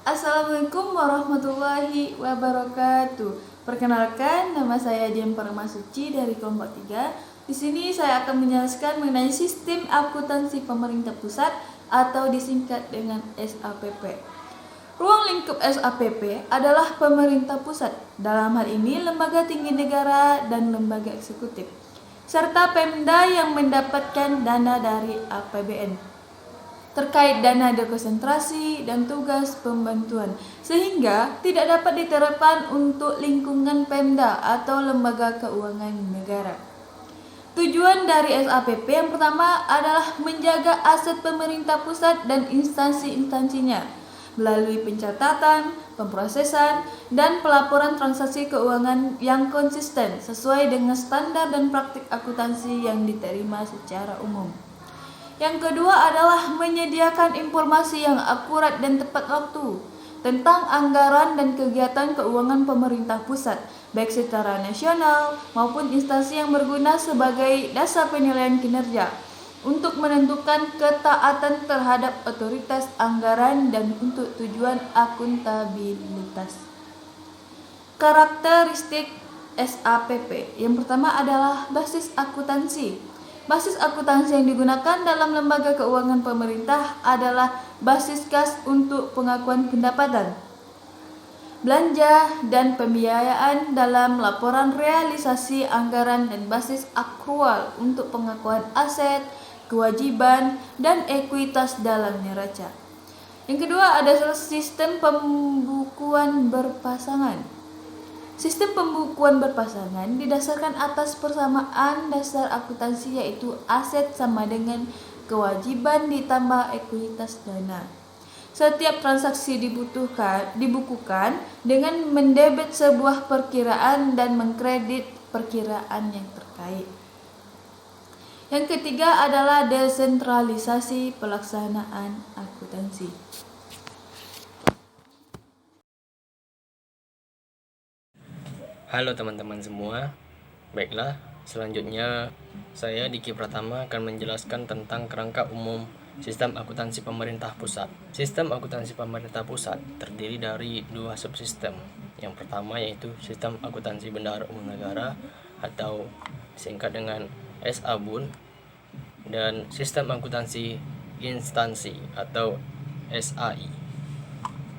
Assalamualaikum warahmatullahi wabarakatuh. Perkenalkan, nama saya Dian Paramasuci dari kelompok 3. Di sini saya akan menjelaskan mengenai sistem akuntansi pemerintah pusat atau disingkat dengan SAPP. Ruang lingkup SAPP adalah pemerintah pusat, dalam hal ini lembaga tinggi negara dan lembaga eksekutif, serta Pemda yang mendapatkan dana dari APBN terkait dana dekonsentrasi dan tugas pembantuan, sehingga tidak dapat diterapkan untuk lingkungan Pemda atau lembaga keuangan negara. Tujuan dari SAPP yang pertama adalah menjaga aset pemerintah pusat dan instansi-instansinya melalui pencatatan, pemrosesan, dan pelaporan transaksi keuangan yang konsisten sesuai dengan standar dan praktik akuntansi yang diterima secara umum. Yang kedua adalah menyediakan informasi yang akurat dan tepat waktu tentang anggaran dan kegiatan keuangan pemerintah pusat, baik secara nasional maupun instansi yang berguna sebagai dasar penilaian kinerja untuk menentukan ketaatan terhadap otoritas anggaran dan untuk tujuan akuntabilitas. Karakteristik SAPP yang pertama adalah basis akuntansi. Basis akuntansi yang digunakan dalam lembaga keuangan pemerintah adalah basis kas untuk pengakuan pendapatan, belanja, dan pembiayaan dalam laporan realisasi anggaran dan basis akrual untuk pengakuan aset, kewajiban, dan ekuitas dalam neraca. Yang kedua ada sistem pembukuan berpasangan. Sistem pembukuan berpasangan didasarkan atas persamaan dasar akuntansi, yaitu aset sama dengan kewajiban ditambah ekuitas dana. Setiap transaksi dibukukan dengan mendebit sebuah perkiraan dan mengkredit perkiraan yang terkait. Yang ketiga adalah desentralisasi pelaksanaan akuntansi. Halo teman-teman semua. Baiklah, selanjutnya saya Diki Pratama akan menjelaskan tentang kerangka umum sistem akuntansi pemerintah pusat. Sistem akuntansi pemerintah pusat terdiri dari dua subsistem. Yang pertama yaitu sistem akuntansi bendahara umum negara atau singkat dengan SABUN, dan sistem akuntansi instansi atau SAI.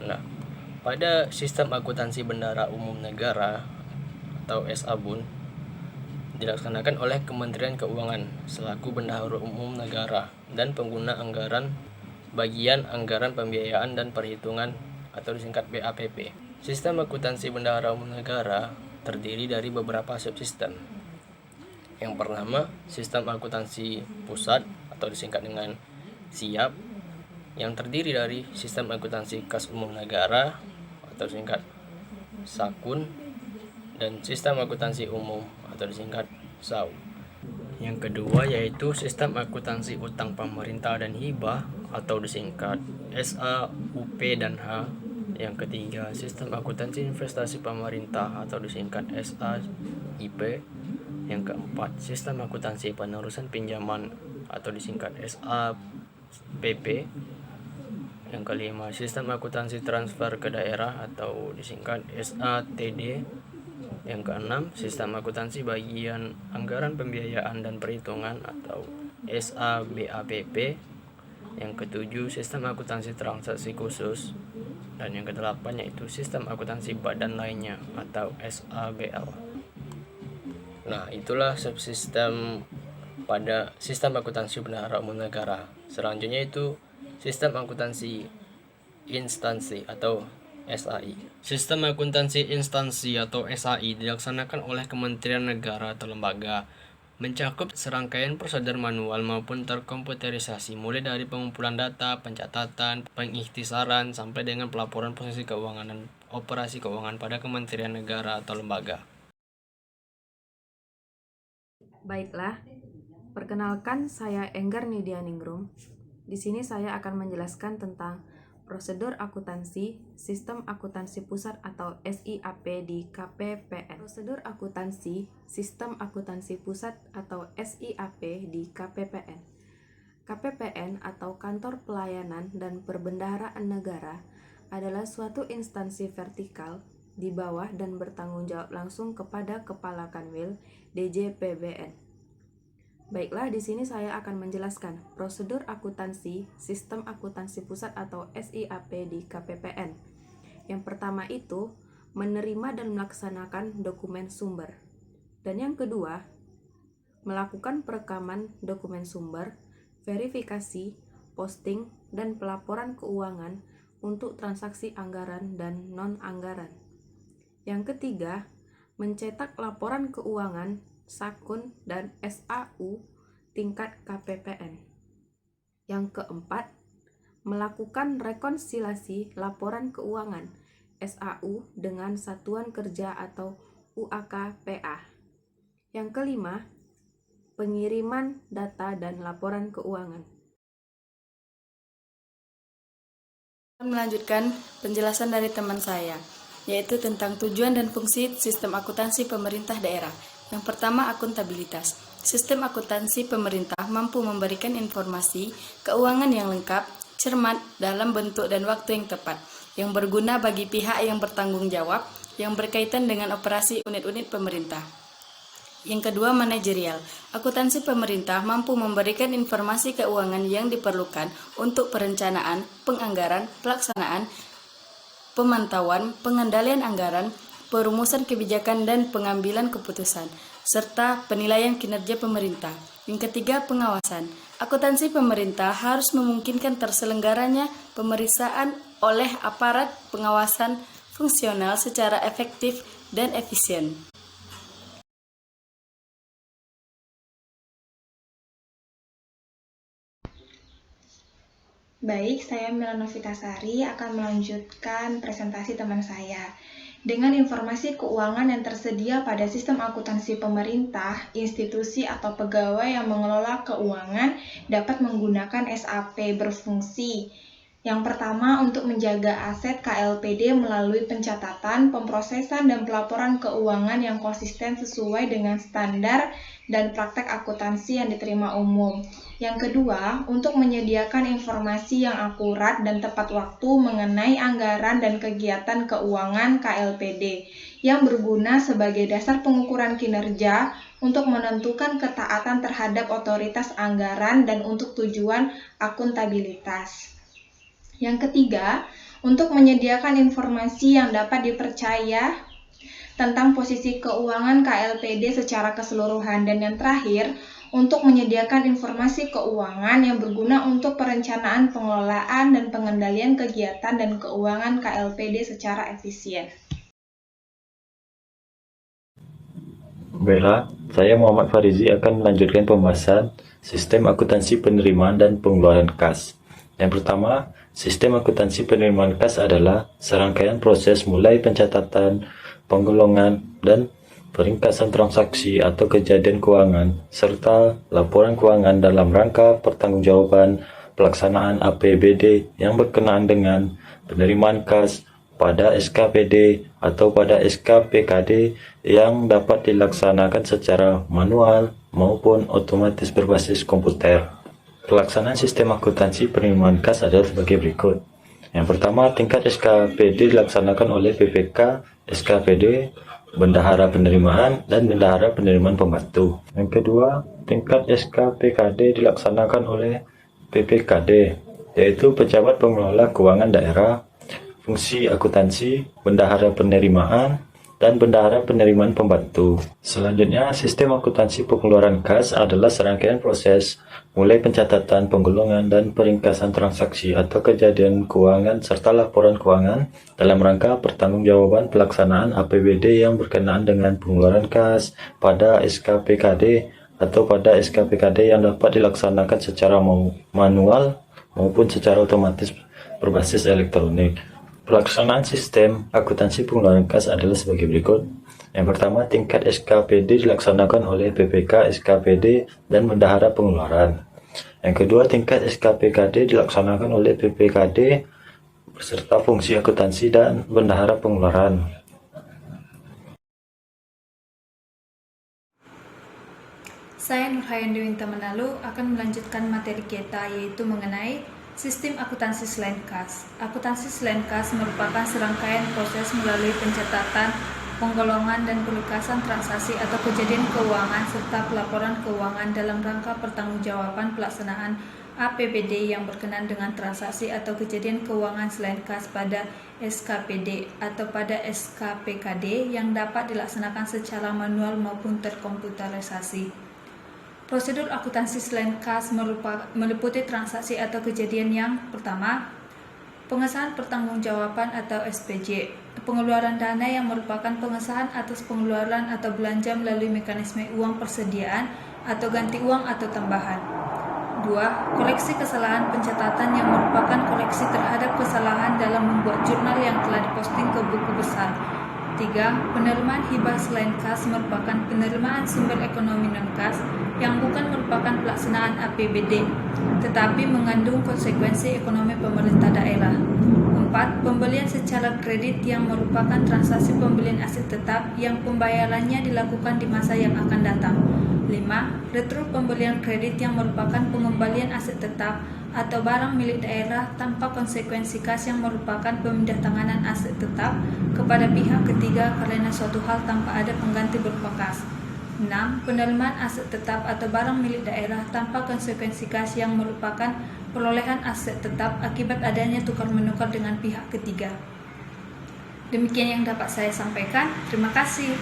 Nah, pada sistem akuntansi bendahara umum negara atau SABUN dilaksanakan oleh Kementerian Keuangan selaku bendahara umum negara dan pengguna anggaran bagian anggaran pembiayaan dan perhitungan atau disingkat BAPP. Sistem akuntansi bendahara umum negara terdiri dari beberapa subsistem. Yang pertama, sistem akuntansi pusat atau disingkat dengan SIAP, yang terdiri dari sistem akuntansi kas umum negara atau disingkat SAKUN, dan sistem akuntansi umum atau disingkat SAU. Yang kedua yaitu sistem akuntansi utang pemerintah dan hibah atau disingkat SAUP dan H. Yang ketiga sistem akuntansi investasi pemerintah atau disingkat SAIP. Yang keempat sistem akuntansi penerusan pinjaman atau disingkat SAPP. Yang kelima sistem akuntansi transfer ke daerah atau disingkat SATD. Yang keenam, sistem akuntansi bagian anggaran pembiayaan dan perhitungan atau SABAPP. Yang ketujuh, sistem akuntansi transaksi khusus. Dan yang kedelapan yaitu sistem akuntansi badan lainnya atau SABL. Nah, itulah subsistem pada sistem akuntansi bendahara umum negara. Selanjutnya itu sistem akuntansi instansi atau SAI. Sistem akuntansi instansi atau SAI dilaksanakan oleh Kementerian Negara atau lembaga, mencakup serangkaian prosedur manual maupun terkomputerisasi, mulai dari pengumpulan data, pencatatan, pengikhtisaran, sampai dengan pelaporan posisi keuangan dan operasi keuangan pada Kementerian Negara atau lembaga. Baiklah, perkenalkan saya Enggar Nidianingrum. Di sini saya akan menjelaskan tentang prosedur akuntansi sistem akuntansi pusat atau SIAP di KPPN. Prosedur akuntansi sistem akuntansi pusat atau SIAP di KPPN. KPPN atau Kantor Pelayanan dan Perbendaharaan Negara adalah suatu instansi vertikal di bawah dan bertanggung jawab langsung kepada Kepala Kanwil DJPBN. Baiklah, di sini saya akan menjelaskan prosedur akuntansi Sistem Akuntansi Pusat atau SIAP di KPPN. Yang pertama itu menerima dan melaksanakan dokumen sumber. Dan yang kedua, melakukan perekaman dokumen sumber, verifikasi, posting, dan pelaporan keuangan untuk transaksi anggaran dan non-anggaran. Yang ketiga, mencetak laporan keuangan, SAKUN, dan SAU tingkat KPPN. Yang keempat, melakukan rekonsiliasi laporan keuangan, SAU, dengan satuan kerja atau UAK-PA. Yang kelima, pengiriman data dan laporan keuangan. Melanjutkan penjelasan dari teman saya, yaitu tentang tujuan dan fungsi sistem akuntansi pemerintah daerah. Yang pertama, akuntabilitas. Sistem akuntansi pemerintah mampu memberikan informasi keuangan yang lengkap, cermat, dalam bentuk dan waktu yang tepat, yang berguna bagi pihak yang bertanggung jawab, yang berkaitan dengan operasi unit-unit pemerintah. Yang kedua, manajerial. Akuntansi pemerintah mampu memberikan informasi keuangan yang diperlukan untuk perencanaan, penganggaran, pelaksanaan, pemantauan, pengendalian anggaran, perumusan kebijakan dan pengambilan keputusan, serta penilaian kinerja pemerintah. Yang ketiga, pengawasan. Akuntansi pemerintah harus memungkinkan terselenggaranya pemeriksaan oleh aparat pengawasan fungsional secara efektif dan efisien. Baik, saya Milana Vitasari akan melanjutkan presentasi teman saya. Dengan informasi keuangan yang tersedia pada sistem akuntansi pemerintah, institusi atau pegawai yang mengelola keuangan dapat menggunakan SAP berfungsi. Yang pertama, untuk menjaga aset KLPD melalui pencatatan, pemrosesan, dan pelaporan keuangan yang konsisten sesuai dengan standar dan praktek akuntansi yang diterima umum. Yang kedua, untuk menyediakan informasi yang akurat dan tepat waktu mengenai anggaran dan kegiatan keuangan KLPD yang berguna sebagai dasar pengukuran kinerja untuk menentukan ketaatan terhadap otoritas anggaran dan untuk tujuan akuntabilitas. Yang ketiga, untuk menyediakan informasi yang dapat dipercaya tentang posisi keuangan KLPD secara keseluruhan. Dan yang terakhir, untuk menyediakan informasi keuangan yang berguna untuk perencanaan, pengelolaan, dan pengendalian kegiatan dan keuangan KLPD secara efisien. Baiklah, saya Muhammad Farizi akan melanjutkan pembahasan sistem akuntansi penerimaan dan pengeluaran kas. Yang pertama, sistem akuntansi penerimaan kas adalah serangkaian proses mulai pencatatan, penggolongan, dan peringkasan transaksi atau kejadian keuangan, serta laporan keuangan dalam rangka pertanggungjawaban pelaksanaan APBD yang berkenaan dengan penerimaan kas pada SKPD atau pada SKPKD yang dapat dilaksanakan secara manual maupun otomatis berbasis komputer. Pelaksanaan sistem akuntansi penerimaan kas adalah sebagai berikut. Yang pertama, tingkat SKPD dilaksanakan oleh PPK, SKPD, Bendahara Penerimaan, dan Bendahara Penerimaan Pembantu. Yang kedua, tingkat SKPKD dilaksanakan oleh PPKD, yaitu Pejabat Pengelola Keuangan Daerah, Fungsi Akuntansi, Bendahara Penerimaan, dan Bendahara Penerimaan Pembantu. Selanjutnya, sistem akuntansi pengeluaran kas adalah serangkaian proses mulai pencatatan, penggolongan, dan peringkasan transaksi atau kejadian keuangan serta laporan keuangan dalam rangka pertanggungjawaban pelaksanaan APBD yang berkenaan dengan pengeluaran kas pada SKPKD atau pada SKPKD yang dapat dilaksanakan secara manual maupun secara otomatis berbasis elektronik. Pelaksanaan sistem akuntansi pengeluaran kas adalah sebagai berikut. Yang pertama, tingkat SKPD dilaksanakan oleh PPK, SKPD, dan Bendahara Pengeluaran. Yang kedua, tingkat SKPKD dilaksanakan oleh PPKD beserta fungsi akuntansi dan Bendahara Pengeluaran. Saya Nurhayan Dewinta Menalu akan melanjutkan materi kita, yaitu mengenai Sistem akuntansi selain kas. Akuntansi selain kas merupakan serangkaian proses melalui pencatatan, penggolongan, dan pelukasan transaksi atau kejadian keuangan serta pelaporan keuangan dalam rangka pertanggungjawaban pelaksanaan APBD yang berkenaan dengan transaksi atau kejadian keuangan selain kas pada SKPD atau pada SKPKD yang dapat dilaksanakan secara manual maupun terkomputerisasi. Prosedur akuntansi selain kas meliputi transaksi atau kejadian yang pertama, pengesahan pertanggungjawaban atau SPJ, pengeluaran dana yang merupakan pengesahan atas pengeluaran atau belanja melalui mekanisme uang persediaan atau ganti uang atau tambahan. 2. Koleksi kesalahan pencatatan yang merupakan koleksi terhadap kesalahan dalam membuat jurnal yang telah diposting ke buku besar. 3. Penerimaan hibah selain kas merupakan penerimaan sumber ekonomi non-kas yang bukan merupakan pelaksanaan APBD, tetapi mengandung konsekuensi ekonomi pemerintah daerah. 4. Pembelian secara kredit yang merupakan transaksi pembelian aset tetap yang pembayarannya dilakukan di masa yang akan datang. 5. Retro pembelian kredit yang merupakan pengembalian aset tetap atau barang milik daerah tanpa konsekuensi kas yang merupakan pemindahantanganan aset tetap kepada pihak ketiga karena suatu hal tanpa ada pengganti berupa kas. 6. Penerimaan aset tetap atau barang milik daerah tanpa konsekuensi kas yang merupakan perolehan aset tetap akibat adanya tukar-menukar dengan pihak ketiga. Demikian yang dapat saya sampaikan. Terima kasih.